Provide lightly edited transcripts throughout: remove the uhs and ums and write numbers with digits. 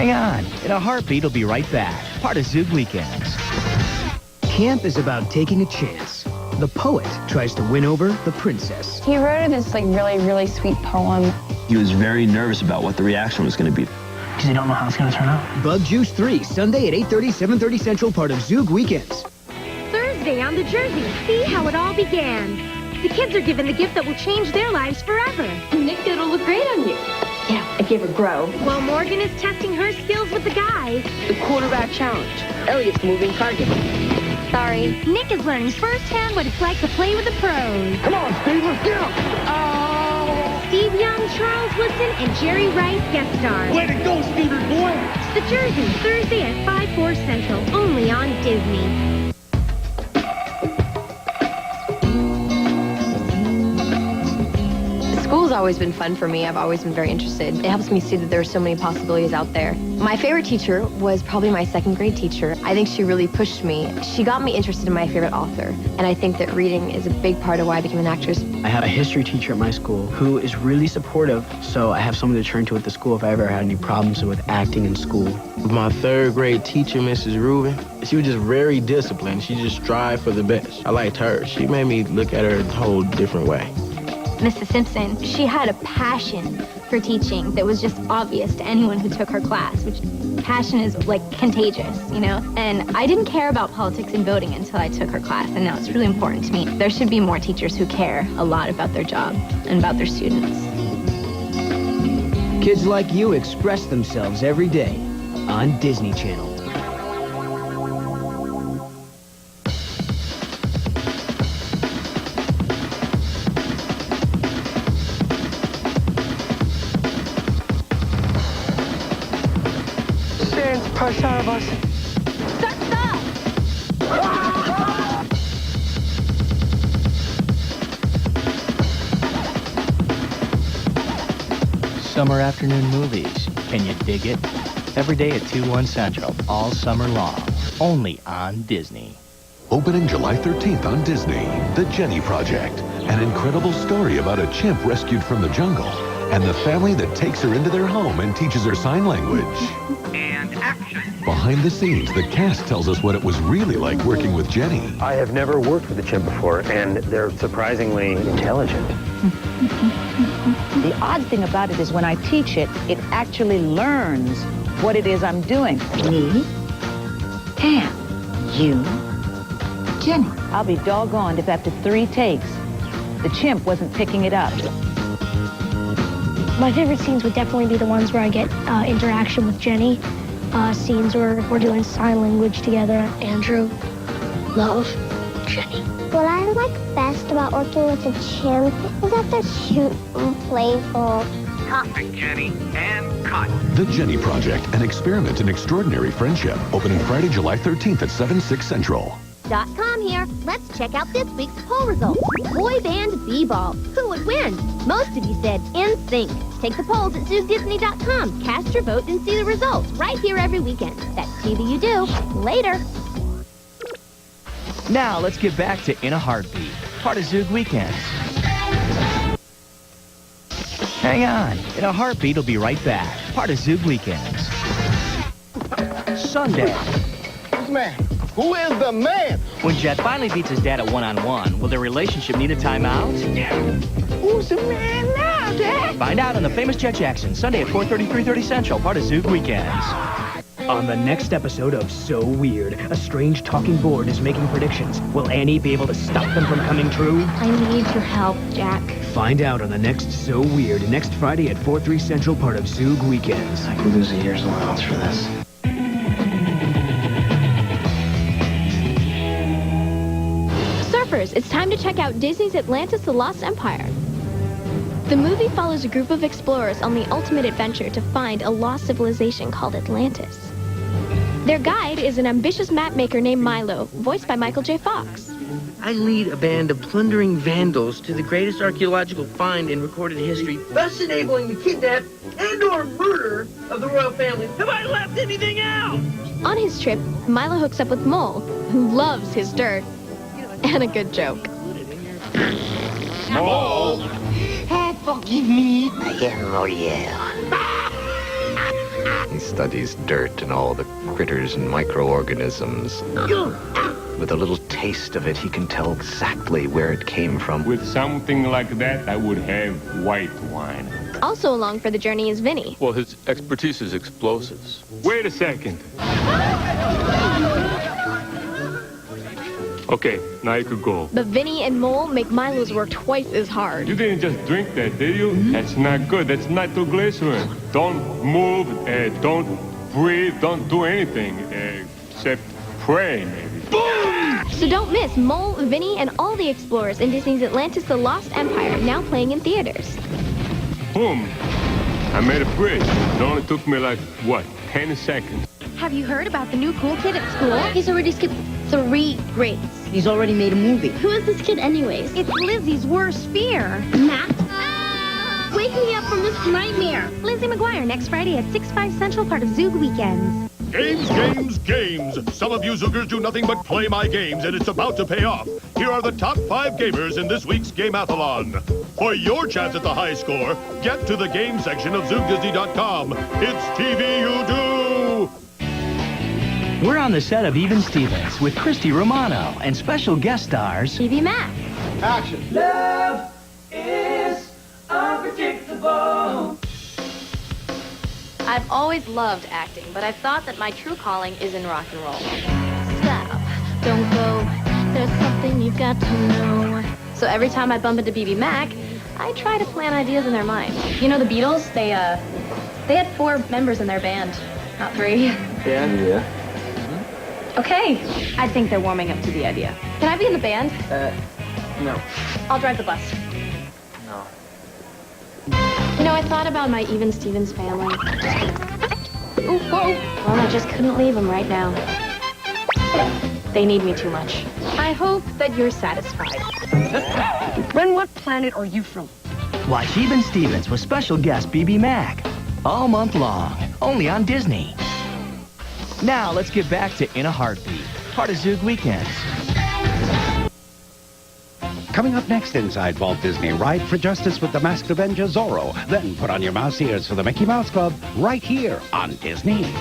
Hang on. In a heartbeat, we'll be right back. Part of Zoog Weekends. Camp is about taking a chance. The poet tries to win over the princess. He wrote this really sweet poem. He was very nervous about what the reaction was going to be. Because you don't know how it's going to turn out. Bug Juice 3, Sunday at 8:30, 7:30 Central, part of Zoog Weekends. Thursday on the Jersey, see how it all began. The kids are given the gift that will change their lives forever. Nick, it'll look great on you. Yeah, if you ever grow. While Morgan is testing her skills with the guys. The quarterback challenge. Elliot's moving target. Sorry. Nick is learning firsthand what it's like to play with the pros. Come on, Steve, let's get him. Oh. Steve Young, Charles Woodson, and Jerry Rice guest stars. Way to go, Stevie boy. The Jersey, Thursday at 5/4 Central, only on Disney. School's always been fun for me. I've always been very interested. It helps me see that there are so many possibilities out there. My favorite teacher was probably my second grade teacher. I think she really pushed me. She got me interested in my favorite author. And I think that reading is a big part of why I became an actress. I have a history teacher at my school who is really supportive, so I have someone to turn to at the school if I ever had any problems with acting in school. My third grade teacher, Mrs. Rubin, she was just very disciplined. She just strived for the best. I liked her. She made me look at her a whole different way. Mrs. Simpson, she had a passion for teaching that was just obvious to anyone who took her class, which passion is like contagious, you know? And I didn't care about politics and voting until I took her class, and now it's really important to me. There should be more teachers who care a lot about their job and about their students. Kids like you express themselves every day on Disney Channel. Summer afternoon movies. Can you dig it? Every day at 2/1 Central, all summer long. Only on Disney. Opening July 13th on Disney, The Jenny Project. An incredible story about a chimp rescued from the jungle and the family that takes her into their home and teaches her sign language. And action. Behind the scenes, the cast tells us what it was really like working with Jenny. I have never worked with a chimp before, and they're surprisingly intelligent. The odd thing about it is when I teach it, it actually learns what it is I'm doing. Me, Pam, you, Jenny. I'll be doggone if after 3 takes, the chimp wasn't picking it up. My favorite scenes would definitely be the ones where I get interaction with Jenny. Scenes where we're doing sign language together. Andrew, love, Jenny. What I like best about working with a chimp is that they're cute and playful. Perfect, Jenny. And cut. The Jenny Project, an experiment in extraordinary friendship. Opening Friday, July 13th at 7/6 Central. .com here. Let's check out this week's poll results. Boy band B-ball. Who would win? Most of you said NSYNC. Take the polls at ZoogDisney.com. Cast your vote and see the results right here every weekend. That's TV You Do. Later. Now let's get back to In a Heartbeat. Part of Zoog Weekends. Hang on. In a heartbeat, we'll be right back. Part of Zoog Weekends. Sunday. Who's the man? Who is the man? When Jet finally beats his dad at one-on-one, will their relationship need a timeout? Who's the man now, Dad? Find out on the famous Jet Jackson, Sunday at 4:30, 3:30 Central, part of Zoog Weekends. On the next episode of So Weird, a strange talking board is making predictions. Will Annie be able to stop them from coming true? I need your help, Jack. Find out on the next So Weird, next Friday at 4/3 Central, part of Zoog Weekends. I could lose a year's allowance for this. Surfers, it's time to check out Disney's Atlantis: The Lost Empire. The movie follows a group of explorers on the ultimate adventure to find a lost civilization called Atlantis. Their guide is an ambitious mapmaker named Milo, voiced by Michael J. Fox. I lead a band of plundering vandals to the greatest archaeological find in recorded history, thus enabling the kidnap and/or murder of the royal family. Have I left anything out? On his trip, Milo hooks up with Mole, who loves his dirt, and a good joke. Mole! Oh, forgive me. I am L'Oreal. studies dirt and all the critters and microorganisms. With a little taste of it, he can tell exactly where it came from. With something like that, I would have white wine. Also along for the journey is Vinny. Well, his expertise is explosives. Wait a second. Okay, now you could go. But Vinny and Mole make Milo's work twice as hard. You didn't just drink that, did you? That's not good. That's nitroglycerin. Don't move, don't breathe, don't do anything except pray, maybe. So don't miss Mole, Vinny, and all the explorers in Disney's Atlantis: The Lost Empire, now playing in theaters. Boom. I made a bridge. It only took me like, what, 10 seconds? Have you heard about the new cool kid at school? He's already skipped 3 grades. He's already made a movie. Who is this kid anyways? It's Lizzie's worst fear. Matt? Wake me up from this nightmare. Lizzie McGuire, next Friday at 6/5 Central, part of Zoog Weekends. Games, games, games. Some of you Zoogers do nothing but play my games, and it's about to pay off. Here are the top 5 gamers in this week's Gameathlon. For your chance at the high score, get to the game section of ZoogDisney.com. It's TV you do! We're on the set of Even Stevens with Christy Romano and special guest stars BB Mac. Action. Love is unpredictable. I've always loved acting, but I've thought that my true calling is in rock and roll. Stop. Don't go. There's something you've got to know. So every time I bump into BB Mac, I try to plant ideas in their mind. You know the Beatles? They had 4 members in their band, not 3. Yeah. Okay. I think they're warming up to the idea. Can I be in the band? No. I'll drive the bus. No. You know, I thought about my Even Stevens family. Ooh, whoa. Well, I just couldn't leave them right now. They need me too much. I hope that you're satisfied. Ren, what planet are you from? Watch Even Stevens with special guest BB Mac. All month long, only on Disney. Now let's get back to In a Heartbeat, part of Zoog Weekends. Coming up next inside Walt Disney, Ride for Justice with the Masked Avenger Zorro. Then put on your mouse ears for the Mickey Mouse Club right here on Disney.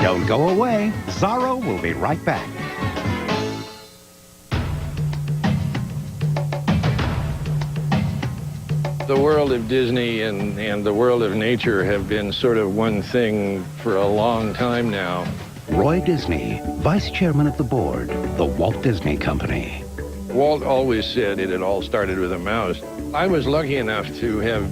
Don't go away. Zorro will be right back. The world of Disney and the world of nature have been sort of one thing for a long time now. Roy Disney, Vice Chairman of the Board, the Walt Disney Company. Walt always said it had all started with a mouse. I was lucky enough to have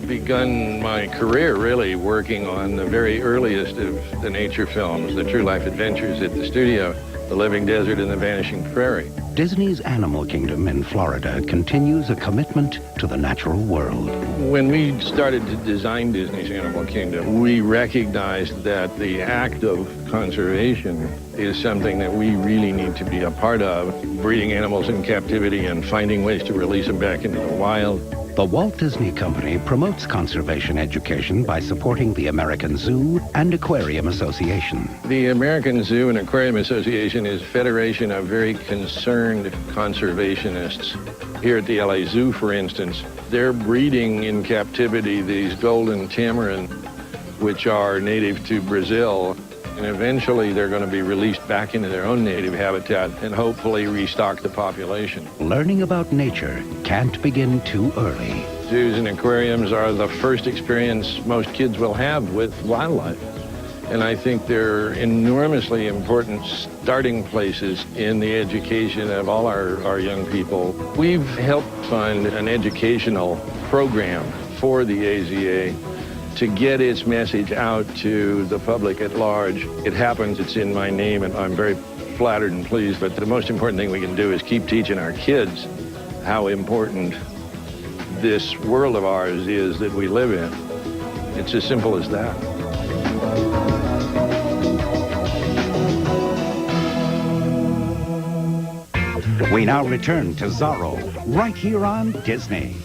begun my career really working on the very earliest of the nature films, the True Life Adventures at the studio, The Living Desert and The Vanishing Prairie. Disney's Animal Kingdom in Florida continues a commitment to the natural world. When we started to design Disney's Animal Kingdom, we recognized that the act of conservation is something that we really need to be a part of, breeding animals in captivity and finding ways to release them back into the wild. The Walt Disney Company promotes conservation education by supporting the American Zoo and Aquarium Association. The American Zoo and Aquarium Association is a federation of very concerned conservationists. Here at the LA Zoo, for instance, they're breeding in captivity these golden tamarin, which are native to Brazil. And eventually they're going to be released back into their own native habitat and hopefully restock the population. Learning about nature can't begin too early. Zoos and aquariums are the first experience most kids will have with wildlife. And I think they're enormously important starting places in the education of all our young people. We've helped fund an educational program for the AZA to get its message out to the public at large. It happens, it's in my name, and I'm very flattered and pleased, but the most important thing we can do is keep teaching our kids how important this world of ours is that we live in. It's as simple as that. We now return to Zorro, right here on Disney.